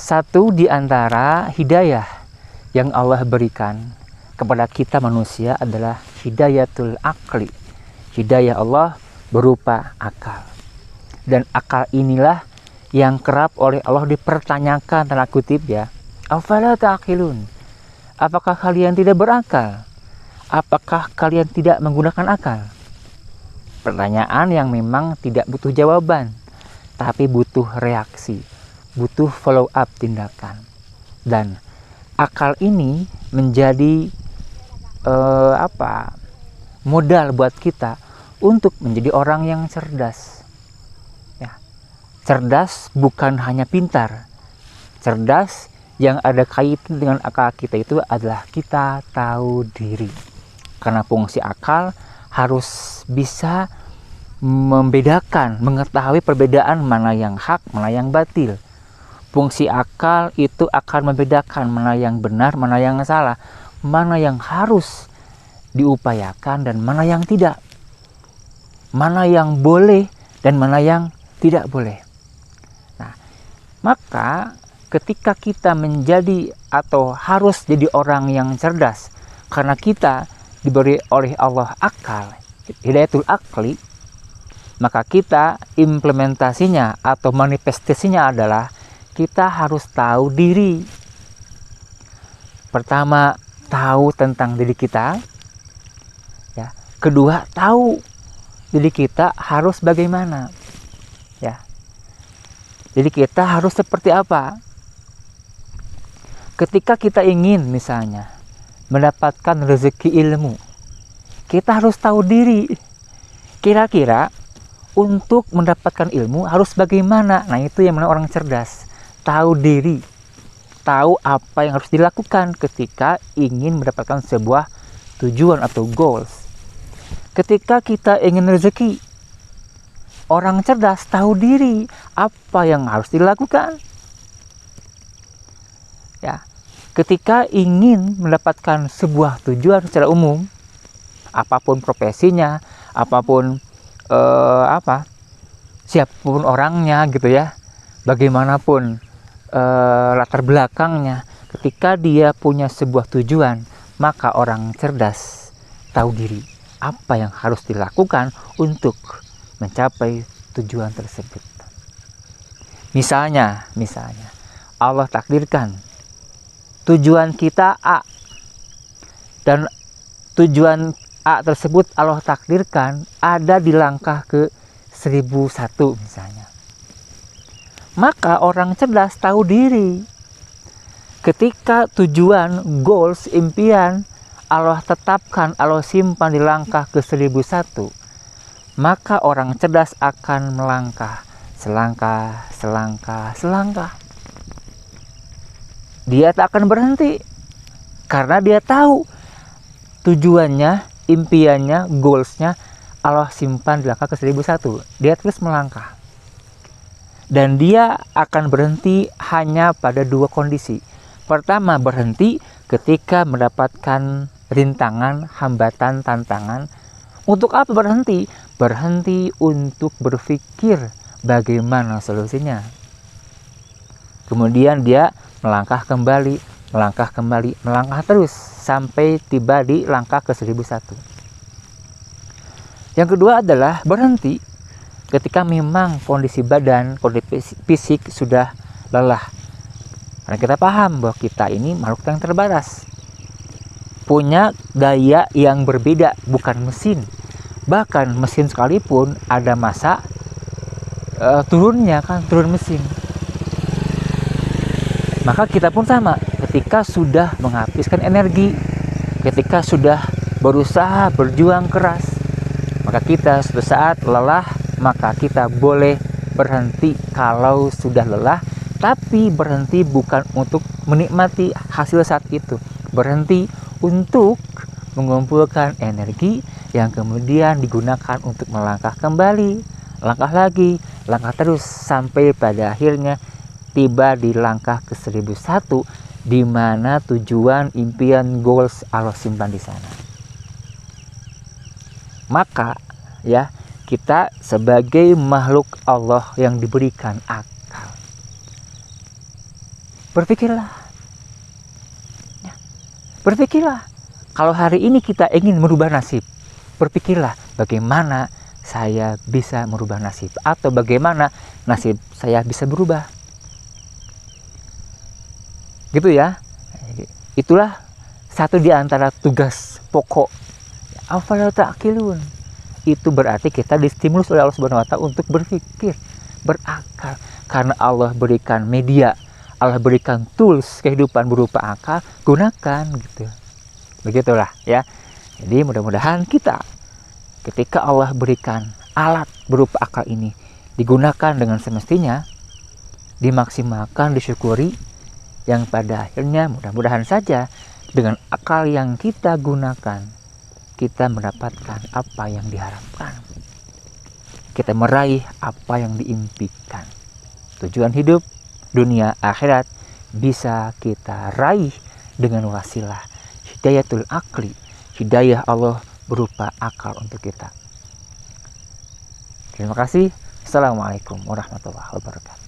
Satu di antara hidayah yang Allah berikan kepada kita manusia adalah hidayatul akli. Hidayah Allah berupa akal. Dan akal inilah yang kerap oleh Allah dipertanyakan, tanda kutip ya. Afala ta'qilun? Apakah kalian tidak berakal? Apakah kalian tidak menggunakan akal? Pertanyaan yang memang tidak butuh jawaban, tapi butuh reaksi, butuh follow up tindakan. Dan akal ini menjadi modal buat kita untuk menjadi orang yang cerdas. Ya. Cerdas bukan hanya pintar. Cerdas yang ada kaitan dengan akal kita itu adalah kita tahu diri. Karena fungsi akal harus bisa membedakan, mengetahui perbedaan mana yang hak, mana yang batil. Fungsi akal itu akan membedakan mana yang benar, mana yang salah, mana yang harus diupayakan dan mana yang tidak, mana yang boleh dan mana yang tidak boleh. Nah, maka ketika kita menjadi atau harus jadi orang yang cerdas, karena kita diberi oleh Allah akal, hidayatul akli, maka kita implementasinya atau manifestasinya adalah kita harus tahu diri. Pertama, tahu tentang diri kita. Ya. Kedua, tahu diri kita harus bagaimana. Ya. Jadi kita harus seperti apa? Ketika kita ingin misalnya mendapatkan rezeki ilmu, kita harus tahu diri. Kira-kira untuk mendapatkan ilmu harus bagaimana? Nah, itu yang mana orang cerdas. Tahu diri. Tahu apa yang harus dilakukan ketika ingin mendapatkan sebuah tujuan atau goals. Ketika kita ingin rezeki, orang cerdas tahu diri apa yang harus dilakukan. Ya, ketika ingin mendapatkan sebuah tujuan secara umum, apapun profesinya, apapun siapapun orangnya gitu ya, bagaimanapun latar belakangnya, ketika dia punya sebuah tujuan, maka orang cerdas tahu diri apa yang harus dilakukan untuk mencapai tujuan tersebut. Misalnya Allah takdirkan tujuan kita A, dan tujuan A tersebut Allah takdirkan ada di langkah ke 1001 misalnya. Maka orang cerdas tahu diri. Ketika tujuan, goals, impian Allah tetapkan, Allah simpan di langkah ke 1001, maka orang cerdas akan melangkah selangkah. Dia tak akan berhenti karena dia tahu tujuannya, impiannya, goalsnya Allah simpan di langkah ke 1001. Dia terus melangkah. Dan dia akan berhenti hanya pada dua kondisi. Pertama, berhenti ketika mendapatkan rintangan, hambatan, tantangan. Untuk apa berhenti? Berhenti untuk berpikir bagaimana solusinya. Kemudian dia melangkah kembali, melangkah terus sampai tiba di langkah ke 1001. Yang kedua adalah berhenti ketika memang kondisi badan, kondisi fisik sudah lelah. Karena kita paham bahwa kita ini makhluk yang terbatas, punya daya yang berbeda, bukan mesin. Bahkan mesin sekalipun ada masa turunnya kan, turun mesin. Maka kita pun sama, ketika sudah menghabiskan energi, ketika sudah berusaha berjuang keras, maka kita suatu saat lelah, maka kita boleh berhenti kalau sudah lelah, tapi berhenti bukan untuk menikmati hasil saat itu. Berhenti untuk mengumpulkan energi yang kemudian digunakan untuk melangkah kembali, langkah lagi, langkah terus sampai pada akhirnya tiba di langkah ke 1001, di mana tujuan, impian, goals Allah simpan di sana. Maka ya, kita sebagai makhluk Allah yang diberikan akal, Berpikirlah. Ya. Berpikirlah. Kalau hari ini kita ingin merubah nasib, berpikirlah bagaimana saya bisa merubah nasib, atau bagaimana nasib saya bisa berubah. Gitu ya. Itulah satu di antara tugas pokok. Afala ta'qilun. Itu berarti kita distimulus oleh Allah Subhanahu wa taala untuk berpikir, berakal. Karena Allah berikan media, Allah berikan tools kehidupan berupa akal, gunakan gitu. Begitulah ya. Jadi mudah-mudahan kita ketika Allah berikan alat berupa akal ini digunakan dengan semestinya, dimaksimalkan, disyukuri, yang pada akhirnya mudah-mudahan saja dengan akal yang kita gunakan kita mendapatkan apa yang diharapkan. Kita meraih apa yang diimpikan. Tujuan hidup dunia akhirat bisa kita raih dengan wasilah hidayatul akli, hidayah Allah berupa akal untuk kita. Terima kasih. Assalamualaikum warahmatullahi wabarakatuh.